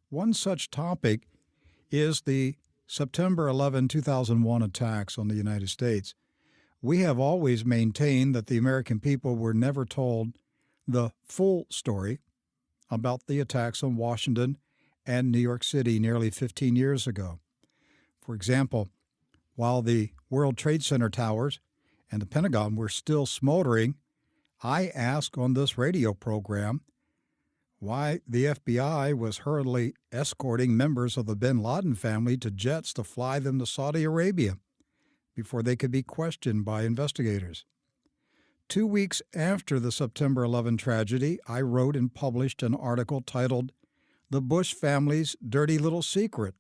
One such topic is the September 11, 2001 attacks on the United States. We have always maintained that the American people were never told the full story about the attacks on Washington and New York City nearly 15 years ago. For example, while the World Trade Center towers and the Pentagon were still smoldering, I asked on this radio program why the FBI was hurriedly escorting members of the bin Laden family to jets to fly them to Saudi Arabia before they could be questioned by investigators. 2 weeks after the September 11 tragedy, I wrote and published an article titled "The Bush Family's Dirty Little Secret."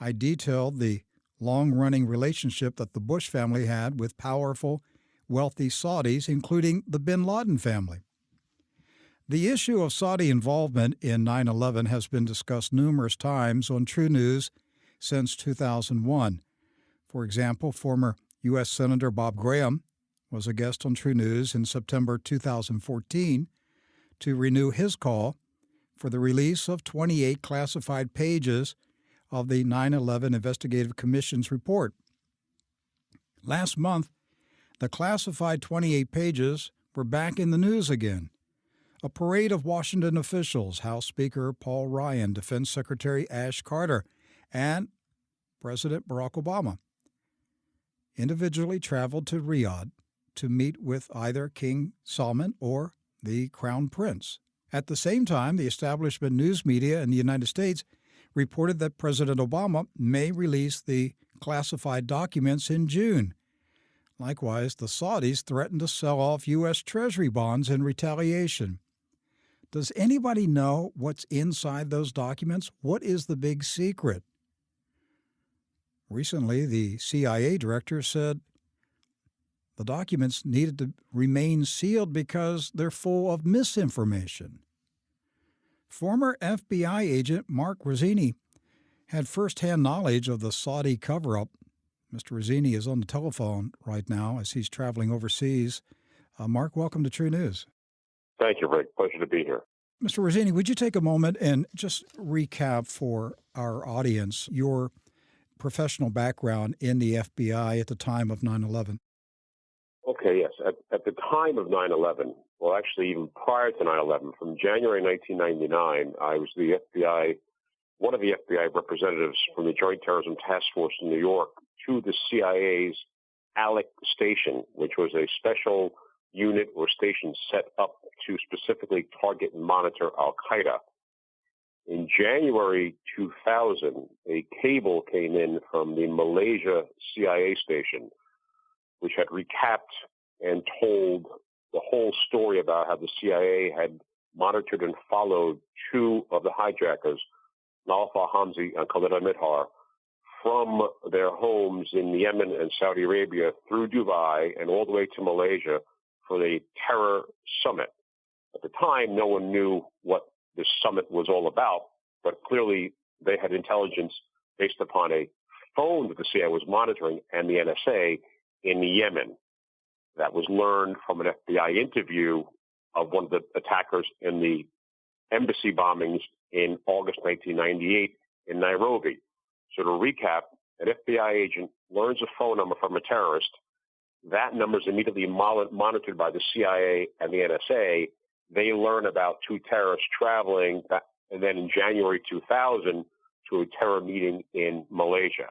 I detailed the long-running relationship that the Bush family had with powerful, wealthy Saudis, including the bin Laden family. The issue of Saudi involvement in 9/11 has been discussed numerous times on Trunews since 2001. For example, former U.S. Senator Bob Graham was a guest on Trunews in September 2014 to renew his call for the release of 28 classified pages of the 9/11 Investigative Commission's report. Last month, the classified 28 pages were back in the news again. A parade of Washington officials, House Speaker Paul Ryan, Defense Secretary Ash Carter, and President Barack Obama individually traveled to Riyadh to meet with either King Salman or the Crown Prince. At the same time, the establishment news media in the United States reported that President Obama may release the classified documents in June. Likewise, the Saudis threatened to sell off U.S. Treasury bonds in retaliation. Does anybody know what's inside those documents? What is the big secret? Recently, the CIA director said the documents needed to remain sealed because they're full of misinformation. Former FBI agent Mark Rossini had firsthand knowledge of the Saudi cover-up. Mr. Rossini is on the telephone right now as he's traveling overseas. Mark, welcome to True News. Thank you, Rick. Pleasure to be here. Mr. Rossini, would you take a moment and just recap for our audience your professional background in the FBI at the time of 9/11? Okay, yes. At the time of 9/11, well, actually even prior to 9/11, from January 1999, I was one of the FBI representatives from the Joint Terrorism Task Force in New York to the CIA's Alec Station, which was a special unit or station set up to specifically target and monitor al-Qaeda. In January 2000, a cable came in from the Malaysia CIA station, which had recapped and told the whole story about how the CIA had monitored and followed two of the hijackers, Nalaf al-Hamzi and Khalid al-Midhar, from their homes in Yemen and Saudi Arabia through Dubai and all the way to Malaysia for the terror summit. At the time, no one knew what this summit was all about, but clearly they had intelligence based upon a phone that the CIA was monitoring and the NSA in Yemen. That was learned from an FBI interview of one of the attackers in the embassy bombings in August 1998 in Nairobi. So to recap, an FBI agent learns a phone number from a terrorist. That number is immediately monitored by the CIA and the NSA. They learn about two terrorists traveling, and then in January 2000, to a terror meeting in Malaysia.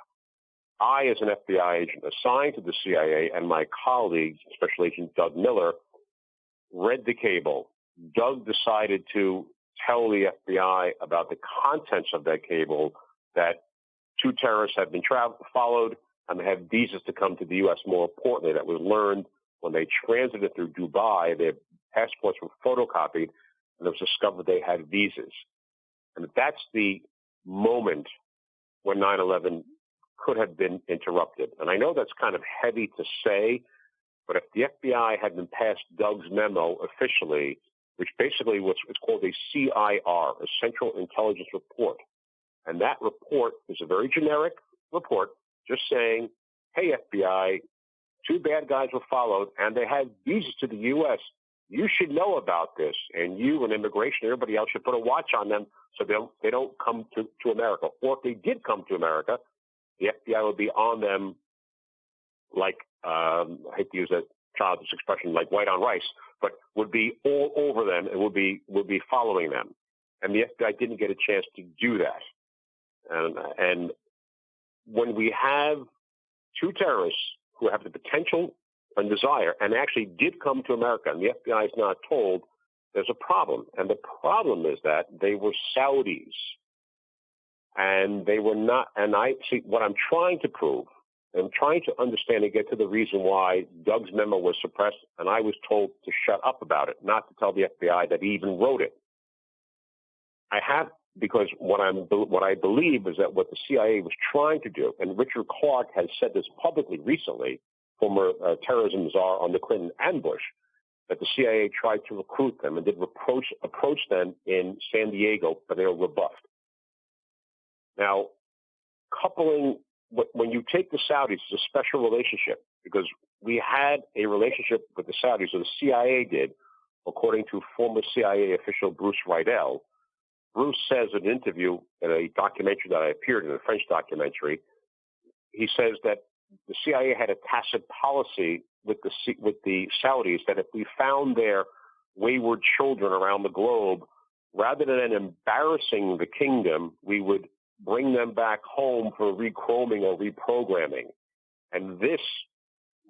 I, as an FBI agent assigned to the CIA, and my colleague, Special Agent Doug Miller, read the cable. Doug decided to tell the FBI about the contents of that cable, that two terrorists had been followed and they had visas to come to the U.S. More importantly, that was learned when they transited through Dubai, their passports were photocopied, and it was discovered they had visas. And that's the moment when 9/11 could have been interrupted. And I know that's kind of heavy to say, but if the FBI had been passed Doug's memo officially, which basically was it's called a CIR, a Central Intelligence Report, and that report is a very generic report, just saying, hey, FBI, two bad guys were followed, and they had visas to the U.S. you should know about this, and you and immigration, everybody else should put a watch on them so they don't come to America. Or if they did come to America, the FBI would be on them like, I hate to use that childish expression, like white on rice, but would be all over them and would be following them. And the FBI didn't get a chance to do that. And when we have two terrorists who have the potential and desire and actually did come to America, and the FBI is not told, there's a problem. And the problem is that they were Saudis. And they were not, and I see what I'm trying to prove. I'm trying to understand and get to the reason why Doug's memo was suppressed, and I was told to shut up about it, not to tell the FBI that he even wrote it. I have, because what I believe is that what the CIA was trying to do, and Richard Clark has said this publicly recently, former terrorism czar under Clinton and Bush, that the CIA tried to recruit them and did approach them in San Diego, but they were rebuffed. Now, coupling, when you take the Saudis, it's a special relationship because we had a relationship with the Saudis, or the CIA did, according to former CIA official Bruce Riedel. Bruce says in an interview in a documentary that I appeared in, a French documentary, he says that the CIA had a tacit policy with the Saudis that if we found their wayward children around the globe, rather than embarrassing the kingdom, we would bring them back home for rechroming or reprogramming. And this,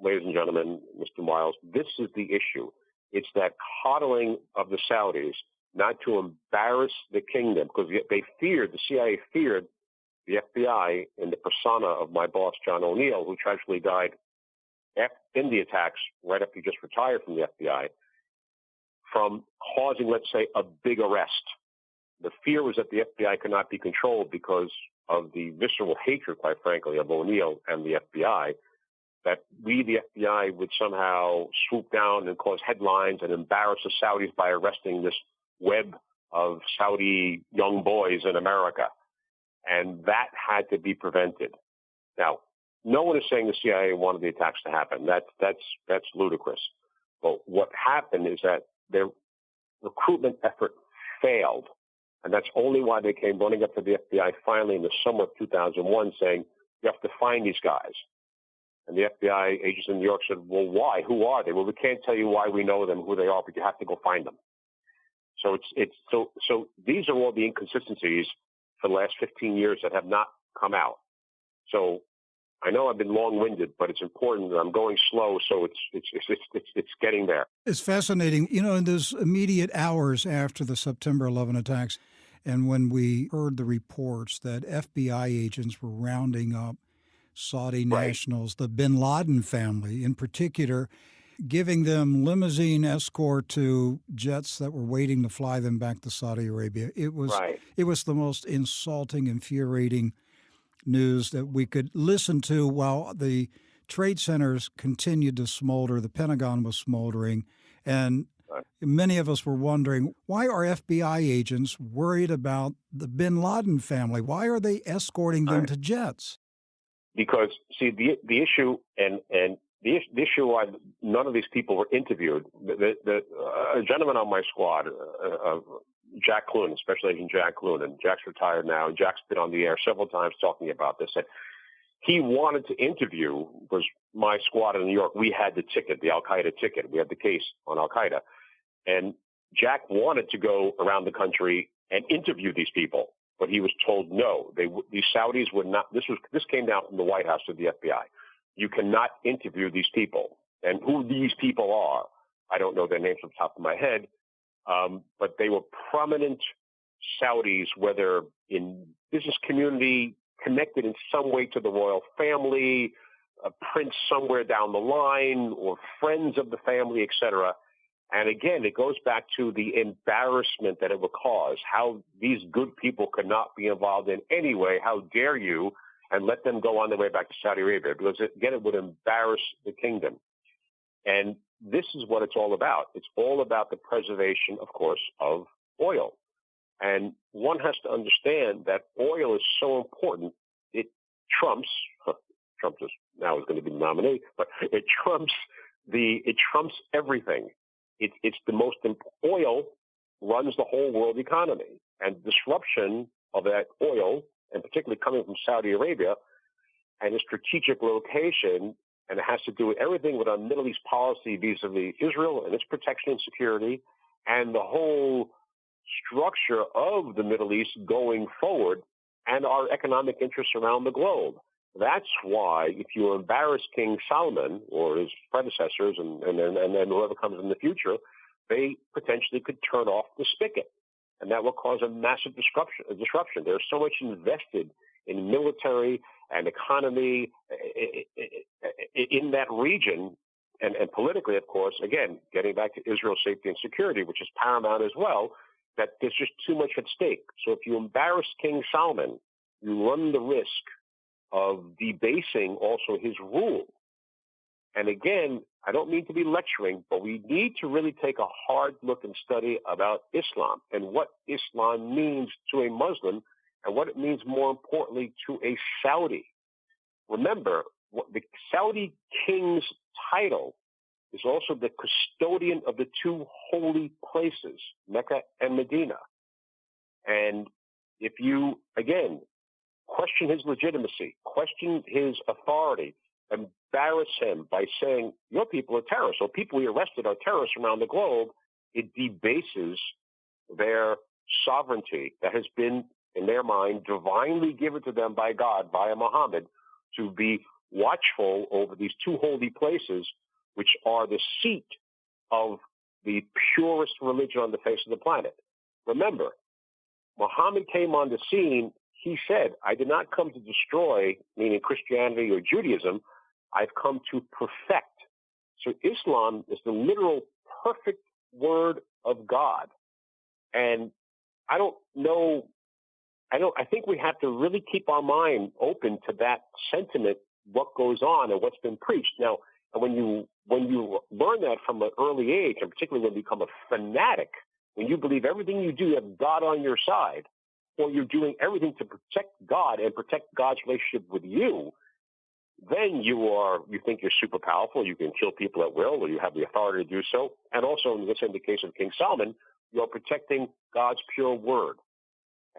ladies and gentlemen, Mr. Miles, this is the issue. It's that coddling of the Saudis, not to embarrass the kingdom, because the CIA feared the FBI in the persona of my boss, John O'Neill, who tragically died in the attacks right after he just retired from the FBI, from causing, let's say, a big arrest. The fear was that the FBI could not be controlled because of the visceral hatred, quite frankly, of O'Neill and the FBI, that we, the FBI, would somehow swoop down and cause headlines and embarrass the Saudis by arresting this web of Saudi young boys in America. And that had to be prevented. Now, no one is saying the CIA wanted the attacks to happen. That's ludicrous. But what happened is that their recruitment effort failed. And that's only why they came running up to the FBI finally in the summer of 2001 saying, you have to find these guys. And the FBI agents in New York said, well, why? Who are they? Well, we can't tell you why we know them, who they are, but you have to go find them. So so these are all the inconsistencies for the last 15 years that have not come out. So I know I've been long-winded, but it's important that I'm going slow, so it's getting there. It's fascinating. You know, in those immediate hours after the September 11 attacks, and when we heard the reports that FBI agents were rounding up Saudi nationals, the bin Laden family in particular, giving them limousine escort to jets that were waiting to fly them back to Saudi Arabia. It was the most insulting, infuriating news that we could listen to while the trade centers continued to smolder. The Pentagon was smoldering. And many of us were wondering, why are FBI agents worried about the bin Laden family? Why are they escorting them to jets? Because, see, the issue, and the issue why none of these people were interviewed, a gentleman on my squad, Jack Clune, Special Agent Jack Clune, and Jack's retired now, and Jack's been on the air several times talking about this, and he wanted to interview, was my squad in New York, we had the ticket, the Al-Qaeda ticket, we had the case on Al-Qaeda, and Jack wanted to go around the country and interview these people, but he was told no. These Saudis would not, this came down from the White House to the FBI. You cannot interview these people. And who these people are, I don't know their names off the top of my head, but they were prominent Saudis, whether in business community, connected in some way to the royal family, a prince somewhere down the line, or friends of the family, etc. And again, it goes back to the embarrassment that it would cause, how these good people could not be involved in any way. How dare you? And let them go on their way back to Saudi Arabia, because, again, it would embarrass the kingdom. And this is what it's all about. It's all about the preservation, of course, of oil. And one has to understand that oil is so important. It trumps, Trump is now going to be the nominee, but it trumps everything. it's the most oil runs the whole world economy, and disruption of that oil, and particularly coming from Saudi Arabia, and its strategic location, and it has to do with everything with our Middle East policy vis-a-vis Israel and its protection and security, and the whole structure of the Middle East going forward, and our economic interests around the globe. That's why if you embarrass King Salman or his predecessors and then whoever comes in the future, they potentially could turn off the spigot. And that will cause a massive disruption. There's so much invested in military and economy in that region, and politically, of course, again, getting back to Israel's safety and security, which is paramount as well, that there's just too much at stake. So if you embarrass King Salman, you run the risk of debasing also his rule. And again, I don't mean to be lecturing, but we need to really take a hard look and study about Islam and what Islam means to a Muslim and what it means, more importantly, to a Saudi. Remember, the Saudi king's title is also the custodian of the two holy places, Mecca and Medina. And if you, again, question his legitimacy, question his authority, embarrass him by saying, your people are terrorists, or people we arrested are terrorists around the globe, it debases their sovereignty that has been, in their mind, divinely given to them by God, via Muhammad, to be watchful over these two holy places, which are the seat of the purest religion on the face of the planet. Remember, Muhammad came on the scene. He said, I did not come to destroy, meaning Christianity or Judaism. I've come to perfect. So Islam is the literal perfect word of God. And I don't know, I think we have to really keep our mind open to that sentiment, what goes on and what's been preached. Now, when you learn that from an early age, and particularly when you become a fanatic, when you believe everything you do, you have God on your side, or you're doing everything to protect God and protect God's relationship with you, then you think you're super powerful, you can kill people at will, or you have the authority to do so. And also, in the case of King Solomon, you're protecting God's pure word.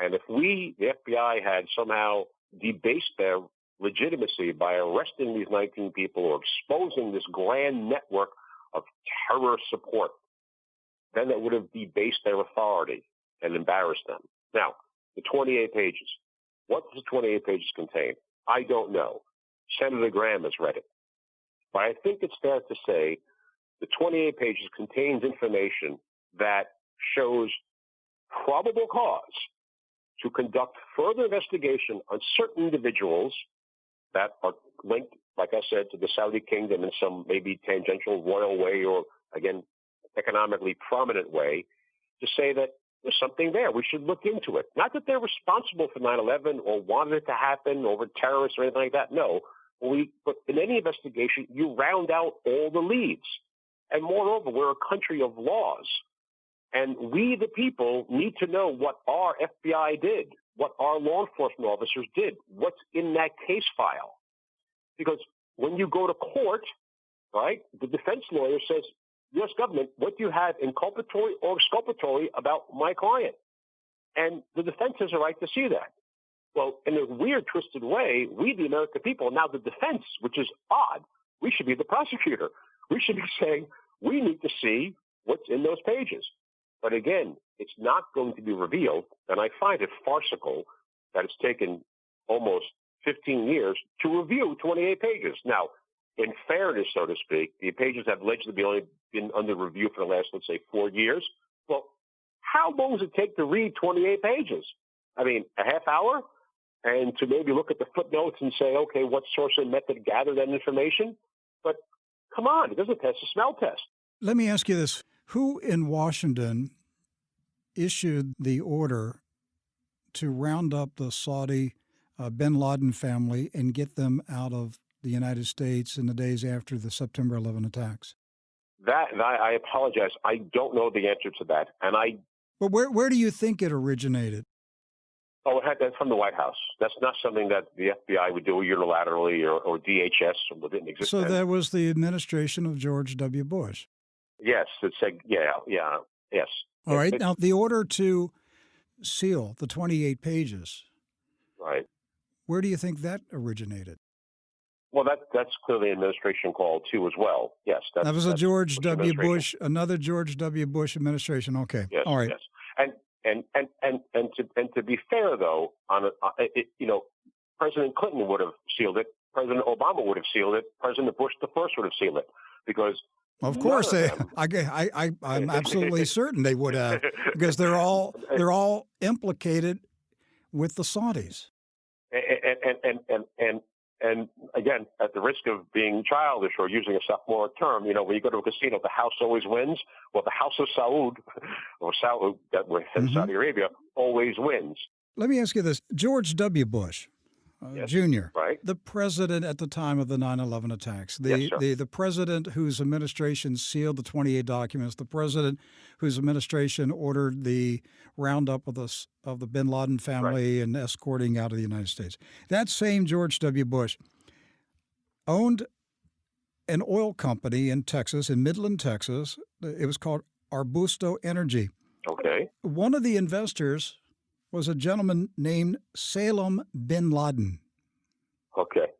And if we, the FBI, had somehow debased their legitimacy by arresting these 19 people or exposing this grand network of terror support, then it would have debased their authority and embarrassed them. Now, the 28 pages. What does the 28 pages contain? I don't know. Senator Graham has read it. But I think it's fair to say the 28 pages contains information that shows probable cause to conduct further investigation on certain individuals that are linked, like I said, to the Saudi kingdom in some maybe tangential royal way or, again, economically prominent way, to say that there's something there. We should look into it. Not that they're responsible for 9/11 or wanted it to happen over terrorists or anything like that. No. But in any investigation, you round out all the leads. And moreover, we're a country of laws. And we, the people, need to know what our FBI did, what our law enforcement officers did, what's in that case file. Because when you go to court, right, the defense lawyer says, U.S. government, what do you have inculpatory or exculpatory about my client? And the defense has a right to see that. Well, in a weird, twisted way, we, the American people, now the defense, which is odd, we should be the prosecutor. We should be saying, we need to see what's in those pages. But again, it's not going to be revealed, and I find it farcical that it's taken almost 15 years to review 28 pages. Now, in fairness, so to speak, the pages have allegedly only been under review for the last, let's say, 4 years. Well, how long does it take to read 28 pages? I mean, a half hour? And to maybe look at the footnotes and say, okay, what source and method gathered that information? But come on, it doesn't pass the smell test. Let me ask you this. Who in Washington issued the order to round up the Saudi bin Laden family and get them out of the United States in the days after the September 11 attacks? I apologize. I don't know the answer to that. But where do you think it originated? Oh, that's from the White House. That's not something that the FBI would do unilaterally or DHS, or didn't exist. So then. that was the administration of George W. Bush. Yes, it said, yes. All right. Now, the order to seal the 28 pages, Right. where do you think that originated? Well, that's clearly an administration call too, as well. Yes, That was a George W. administration. Bush, another George W. Bush administration. Okay. Yes, All right. yes. And to be fair, though, President Clinton would have sealed it. President Obama would have sealed it. President Bush the first would have sealed it, because of course I'm absolutely certain they would have, because they're all implicated with the Saudis. And again, at the risk of being childish or using a sophomoric term, when you go to a casino, the house always wins. Well, the House of Saud, or Saud, that was in Saudi Arabia, always wins. Let me ask you this. George W. Bush, yes, Jr., right? The president at the time of the 9/11 attacks, yes, the president whose administration sealed the 28 documents, the president whose administration ordered the roundup of the bin Laden family and escorting out of the United States. That same George W. Bush owned an oil company in Texas, in Midland, Texas. It was called Arbusto Energy. Okay. One of the investors was a gentleman named Salem bin Laden. Okay.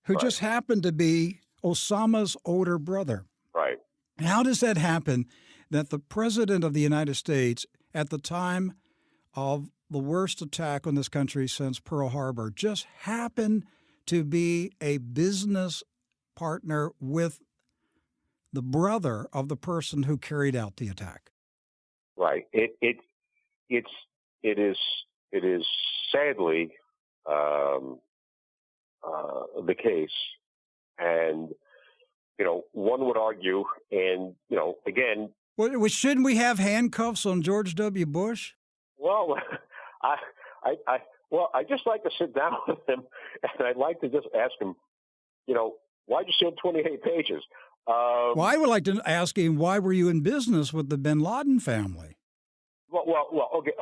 Who just happened to be Osama's older brother. Right. How does that happen that the president of the United States, at the time of the worst attack on this country since Pearl Harbor, just happened to be a business partner with the brother of the person who carried out the attack? Right. It is sadly the case, and one would argue, and again, well, shouldn't we have handcuffs on George W. Bush? Well, I just like to sit down with him, and I'd like to just ask him, why'd you seal 28 pages? Well, I would like to ask him, why were you in business with the bin Laden family? Well,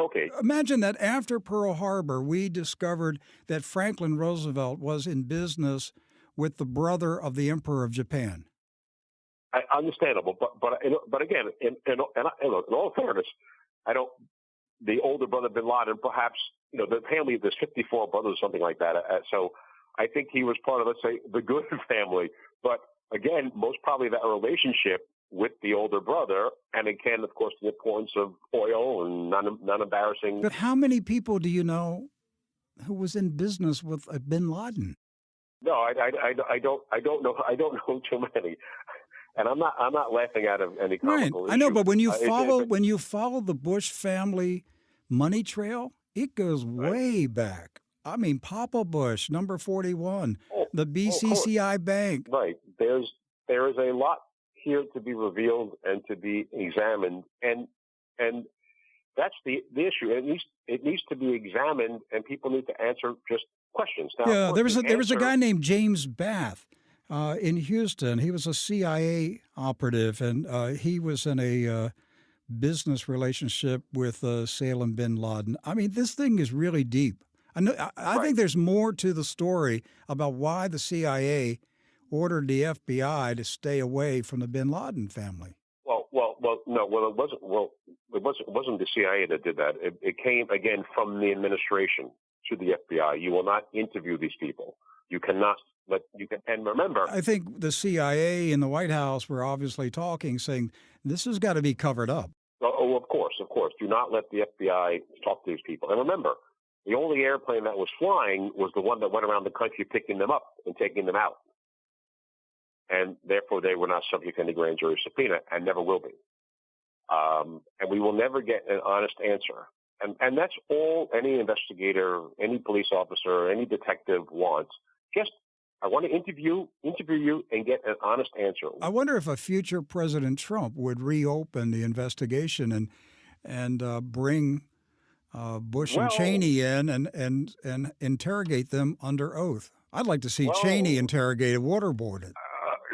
okay. Imagine that after Pearl Harbor, we discovered that Franklin Roosevelt was in business with the brother of the Emperor of Japan. Understandable, but again, in all fairness, the older brother bin Laden, perhaps, the family, there's 54 brothers, something like that. So I think he was part of, let's say, the good family. But again, most probably that relationship with the older brother, and again, of course, the importance of oil and non-embarrassing. But how many people do you know who was in business with a bin Laden? No, I don't know. I don't know too many. And I'm not laughing out of any comical issue. I know, but when you follow the Bush family money trail, it goes way back. I mean, Papa Bush, number 41, the BCCI Bank. Right. There is a lot here to be revealed and to be examined, and that's the issue. It needs to be examined, and people need to answer just questions. Now, there was a guy named James Bath in Houston. He was a CIA operative, and he was in a business relationship with Salem bin Laden. I mean, this thing is really deep. I think there's more to the story about why the CIA ordered the FBI to stay away from the bin Laden family. It wasn't the CIA that did that. It came again from the administration to the FBI. You will not interview these people. You cannot. And remember, I think the CIA and the White House were obviously talking, saying this has got to be covered up. Oh, of course. Do not let the FBI talk to these people. And remember, the only airplane that was flying was the one that went around the country picking them up and taking them out. And therefore, they were not subject to any grand jury subpoena and never will be. And we will never get an honest answer. And that's all any investigator, any police officer, any detective wants. I want to interview you and get an honest answer. I wonder if a future President Trump would reopen the investigation and bring Bush and Cheney in and interrogate them under oath. I'd like to see Cheney interrogated, waterboarded.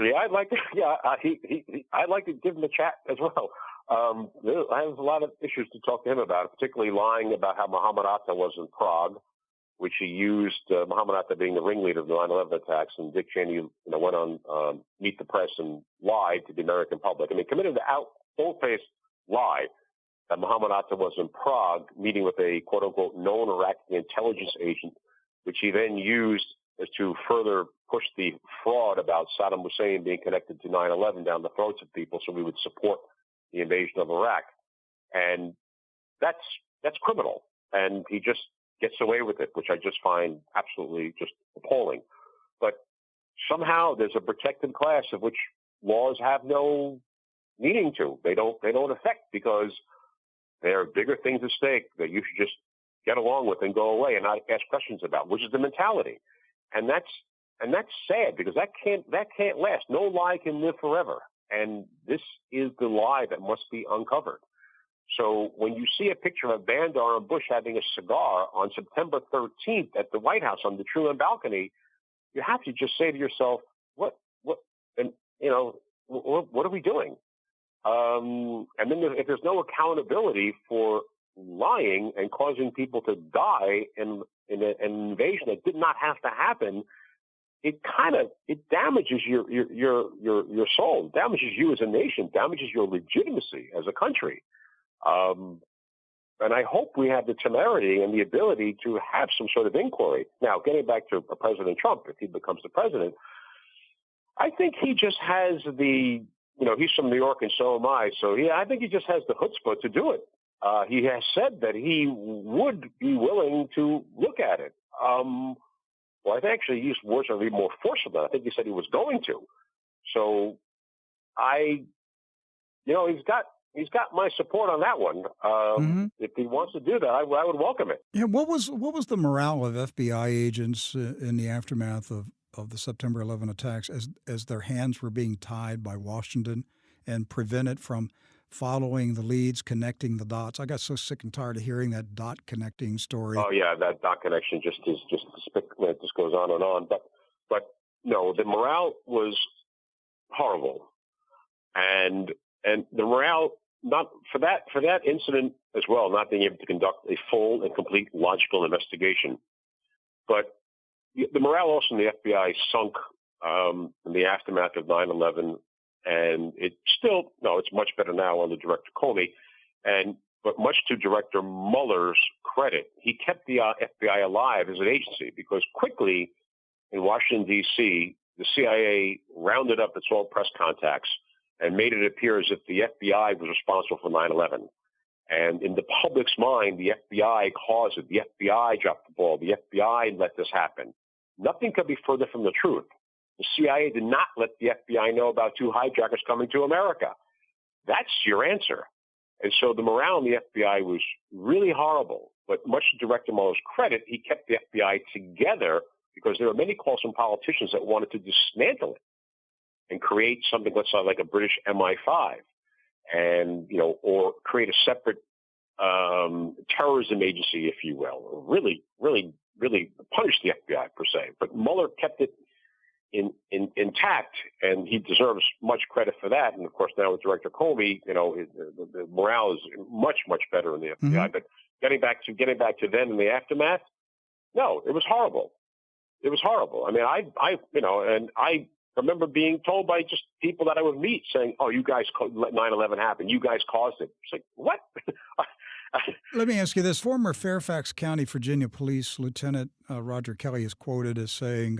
I'd like to. Yeah, I'd like to give him a chat as well. I have a lot of issues to talk to him about, particularly lying about how Muhammad Atta was in Prague, which he used, Muhammad Atta being the ringleader of the 9/11 attacks, and Dick Cheney went on Meet the Press and lied to the American public. I mean, committed the full-faced lie that Muhammad Atta was in Prague meeting with a quote-unquote known Iraqi intelligence agent, which he then used as to further push the fraud about Saddam Hussein being connected to 9/11 down the throats of people so we would support the invasion of Iraq. And that's criminal. And he just gets away with it, which I just find absolutely just appalling. But somehow there's a protected class of which laws have no meaning to. They don't affect because there are bigger things at stake that you should just get along with and go away and not ask questions about, which is the mentality. And that's sad because that can't last. No lie can live forever. And this is the lie that must be uncovered. So when you see a picture of Bandar and Bush having a cigar on September 13th at the White House on the Truman balcony, you have to just say to yourself, what are we doing? And then if there's no accountability for lying and causing people to die in an invasion that did not have to happen, it damages your soul, damages you as a nation, damages your legitimacy as a country. And I hope we have the temerity and the ability to have some sort of inquiry. Now, getting back to President Trump, if he becomes the president, I think he just has he's from New York and so am I. So I think he just has the chutzpah to do it. He has said that he would be willing to look at it. Well, I think actually he used words that are even more forceful. I think he said he was going to. So he's got my support on that one. If he wants to do that, I would welcome it. Yeah. What was the morale of FBI agents in the aftermath of the September 11 attacks as their hands were being tied by Washington and prevented from following the leads, connecting the dots? I got so sick and tired of hearing that dot connecting story. Oh yeah, that dot connection just goes on and on. But no, the morale was horrible, and the morale not for that incident as well, not being able to conduct a full and complete logical investigation, but the morale also in the FBI sunk in the aftermath of 9/11. And it's much better now under Director Comey. But much to Director Mueller's credit, he kept the FBI alive as an agency because quickly in Washington, D.C., the CIA rounded up its all press contacts and made it appear as if the FBI was responsible for 9/11. And in the public's mind, the FBI caused it. The FBI dropped the ball. The FBI let this happen. Nothing could be further from the truth. The CIA did not let the FBI know about 2 hijackers coming to America. That's your answer. And so the morale in the FBI was really horrible. But much to Director Mueller's credit, he kept the FBI together because there were many calls from politicians that wanted to dismantle it and create something, let's say, like a British MI5 and, or create a separate terrorism agency, if you will, or really, really, really punish the FBI per se. But Mueller kept it intact, and he deserves much credit for that. And of course, now with Director Comey, the morale is much, much better in the FBI. But getting back to then in the aftermath, no, it was horrible. It was horrible. I mean, I remember being told by just people that I would meet saying, "Oh, you guys let 9/11 happen. You guys caused it." It's like, what? Let me ask you this. Former Fairfax County, Virginia Police Lieutenant Roger Kelly is quoted as saying,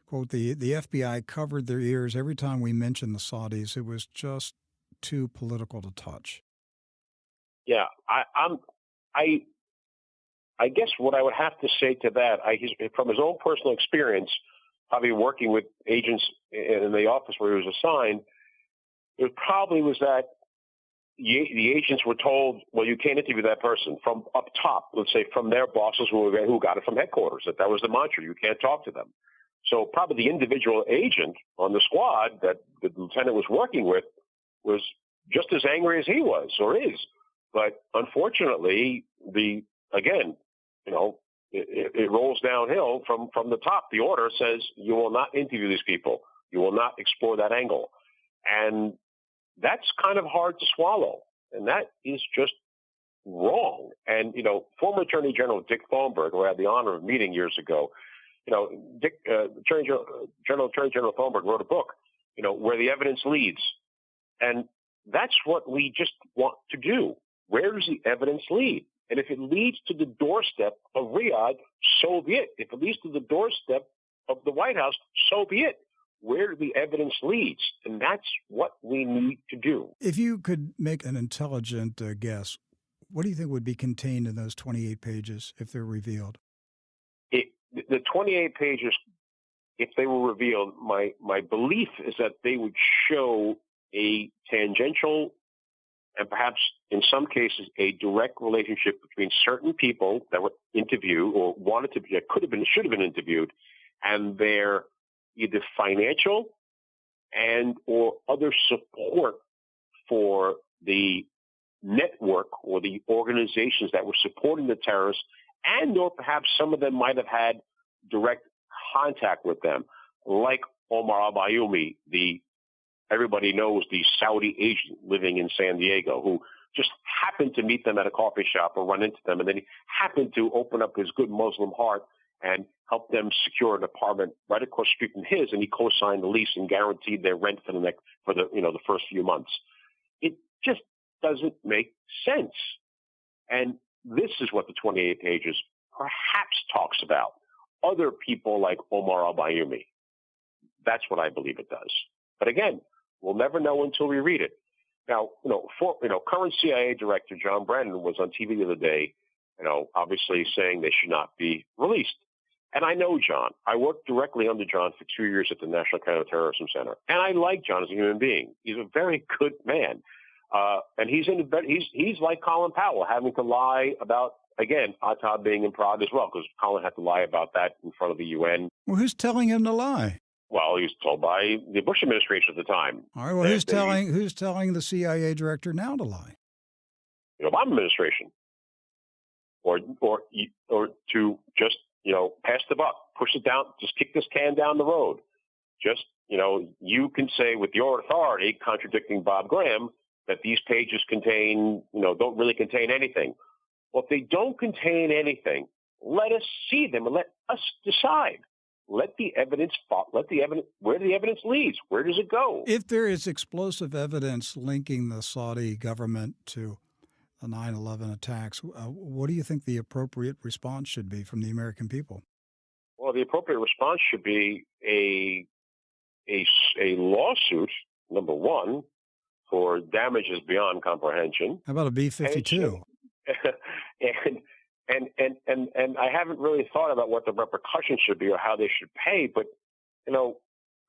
quote, the FBI covered their ears every time we mentioned the Saudis. It was just too political to touch. Yeah, I guess what I would have to say to that, from his own personal experience, probably working with agents in the office where he was assigned, it probably was that the agents were told, well, you can't interview that person from up top, let's say from their bosses who got it from headquarters, that was the mantra. You can't talk to them. So probably the individual agent on the squad that the lieutenant was working with was just as angry as he was or is. But unfortunately, it rolls downhill from the top. The order says you will not interview these people. You will not explore that angle. And that's kind of hard to swallow. And that is just wrong. And, former Attorney General Dick Thornburg, who I had the honor of meeting years ago, Attorney General Thornburg wrote a book, Where the Evidence Leads. And that's what we just want to do. Where does the evidence lead? And if it leads to the doorstep of Riyadh, so be it. If it leads to the doorstep of the White House, so be it. Where the evidence leads. And that's what we need to do. If you could make an intelligent guess, what do you think would be contained in those 28 pages if they're revealed? The 28 pages, if they were revealed, my belief is that they would show a tangential and perhaps in some cases a direct relationship between certain people that were interviewed or wanted to be, should have been interviewed, and their either financial and or other support for the network or the organizations that were supporting the terrorists, and or perhaps some of them might have had direct contact with them, like Omar al-Bayoumi, everybody knows the Saudi agent living in San Diego, who just happened to meet them at a coffee shop or run into them, and then he happened to open up his good Muslim heart and help them secure an apartment right across the street from his, and he co-signed the lease and guaranteed their rent for the first few months. It just doesn't make sense. And this is what the 28 pages perhaps talks about. Other people like Omar al-Bayoumi. That's what I believe it does. But again, we'll never know until we read it. Now, current CIA Director John Brennan was on TV the other day, obviously saying they should not be released. And I know John. I worked directly under John for 2 years at the National Counter-Terrorism Center. And I like John as a human being. He's a very good man. And he's like Colin Powell, having to lie about, again, Atta being in Prague as well, because Colin had to lie about that in front of the UN. Well, who's telling him to lie? Well, he was told by the Bush administration at the time. All right. Well, who's telling the CIA director now to lie? The Obama administration, or to just pass the buck, push it down, just kick this can down the road. Just you can say with your authority, contradicting Bob Graham, that these pages don't really contain anything. Well, if they don't contain anything, let us see them and let us decide. Let the evidence where the evidence leads. Where does it go? If there is explosive evidence linking the Saudi government to the 9/11 attacks, what do you think the appropriate response should be from the American people? Well, the appropriate response should be a lawsuit, number one, for damages beyond comprehension. How about a B-52? And I haven't really thought about what the repercussions should be or how they should pay, but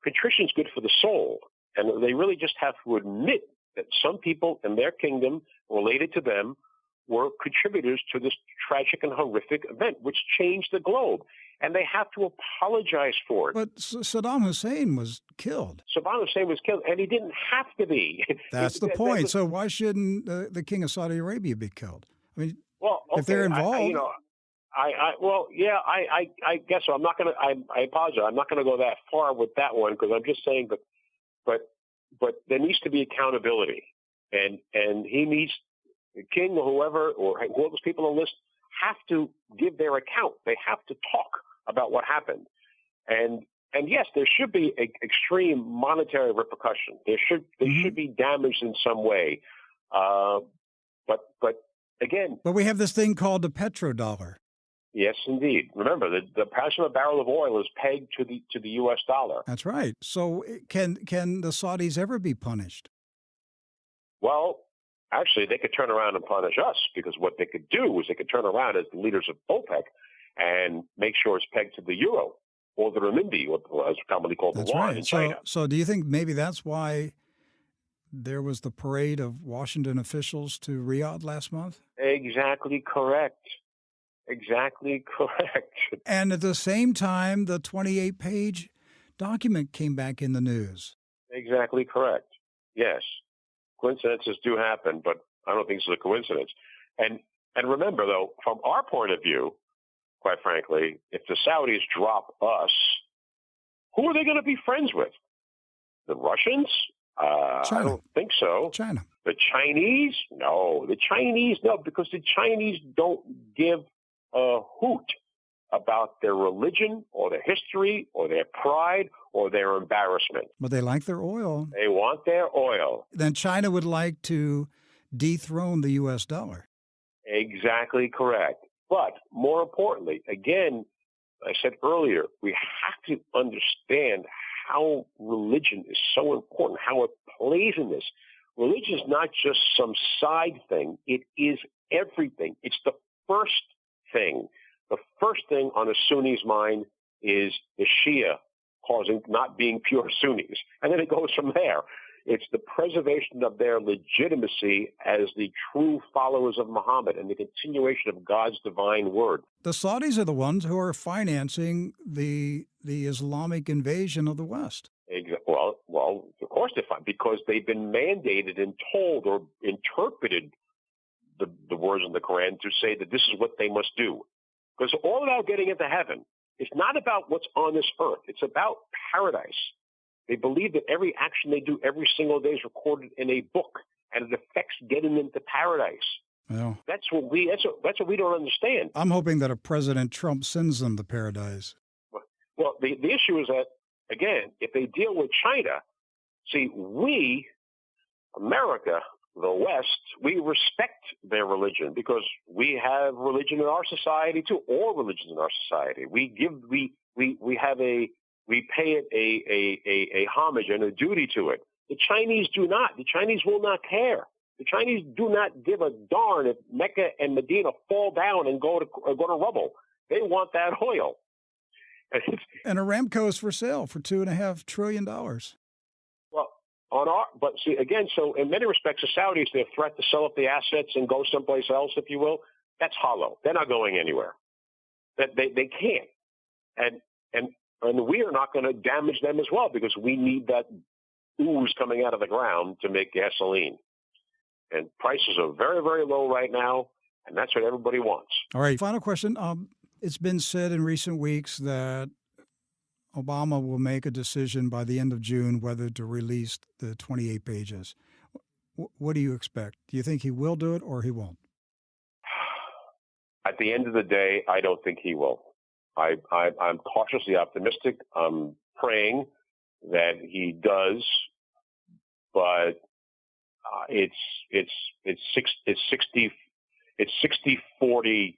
contrition's good for the soul, and they really just have to admit that some people in their kingdom related to them were contributors to this tragic and horrific event, which changed the globe, and they have to apologize for it. But Saddam Hussein was killed. Saddam Hussein was killed, and he didn't have to be. That's the point. So why shouldn't the king of Saudi Arabia be killed? I mean, well, okay, if they're involved. I guess so. I'm not going to. I apologize. I'm not going to go that far with that one because I'm just saying. But there needs to be accountability, and he needs the king or whoever those people on the list have to give their account. They have to talk about what happened, and yes, there should be extreme monetary repercussion. There should be damage in some way, but again. But we have this thing called the petrodollar. Yes, indeed. Remember, the price of a barrel of oil is pegged to the U.S. dollar. That's right. So can the Saudis ever be punished? Well, actually, they could turn around and punish us because what they could do is they could turn around as the leaders of OPEC and make sure it's pegged to the euro or the renminbi, as commonly called the yuan in China. So do you think maybe that's why there was the parade of Washington officials to Riyadh last month? Exactly correct. Exactly correct. And at the same time, the 28-page document came back in the news. Exactly correct. Yes. Coincidences do happen, but I don't think it's a coincidence. And remember, though, from our point of view, quite frankly, if the Saudis drop us, who are they going to be friends with? The Russians? China. I don't think so. China. The Chinese? No. The Chinese? No, because the Chinese don't give a hoot about their religion or their history or their pride or their embarrassment. But they like their oil. They want their oil. Then China would like to dethrone the U.S. dollar. Exactly correct. But more importantly, again, I said earlier, we have to understand how religion is so important, how it plays in this. Religion is not just some side thing. It is everything. It's the first thing. The first thing on a Sunni's mind is the Shia causing not being pure Sunnis. And then it goes from there. It's the preservation of their legitimacy as the true followers of Muhammad and the continuation of God's divine word. The Saudis are the ones who are financing the Islamic invasion of the West. Well, of course they're fine, because they've been mandated and told or interpreted the words in the Quran to say that this is what they must do. Because it's all about getting into heaven. It's not about what's on this earth. It's about paradise. They believe that every action they do every single day is recorded in a book, and it affects getting into paradise. Well, that's what we don't understand. I'm hoping that a President Trump sends them to paradise. Well, the issue is that, again, if they deal with China, see, we, America, the West, we respect their religion because we have religion in our society too. All religions in our society, we pay it a homage and a duty to it. The Chinese do not. The Chinese will not care. The Chinese do not give a darn if Mecca and Medina fall down and go to rubble. They want that oil. And Aramco is for sale for $2.5 trillion. Well, but see, again, so in many respects, the Saudis, their threat to sell up the assets and go someplace else, if you will, that's hollow. They're not going anywhere. They can't. And we are not going to damage them as well because we need that ooze coming out of the ground to make gasoline. And prices are very, very low right now, and that's what everybody wants. All right, final question. It's been said in recent weeks that Obama will make a decision by the end of June whether to release the 28 pages. What do you expect? Do you think he will do it or he won't? At the end of the day, I don't think he will. I'm cautiously optimistic. I'm praying that he does, but it's 60-40.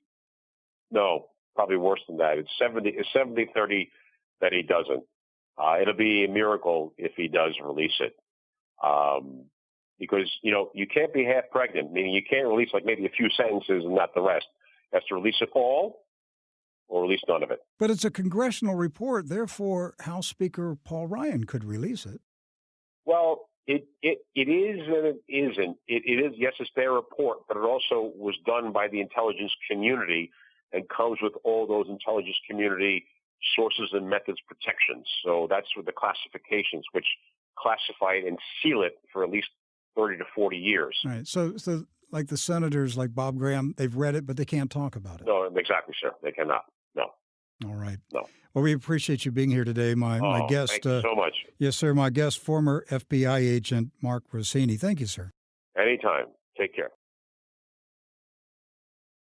No, probably worse than that. It's 70-30 that he doesn't. It'll be a miracle if he does release it. Because, you can't be half pregnant, meaning you can't release like maybe a few sentences and not the rest. You have to release it all or release none of it. But it's a congressional report. Therefore, House Speaker Paul Ryan could release it. Well, it is and it isn't. It is, yes, it's their report, but it also was done by the intelligence community and comes with all those intelligence community sources and methods protections. So that's with the classifications, which classify it and seal it for at least 30 to 40 years. All right. So like the senators like Bob Graham, they've read it, but they can't talk about it. No, exactly, sir. They cannot. No. All right. No. Well, we appreciate you being here today. My guest. Thank you so much. Yes, sir. My guest, former FBI agent Mark Rossini. Thank you, sir. Anytime. Take care.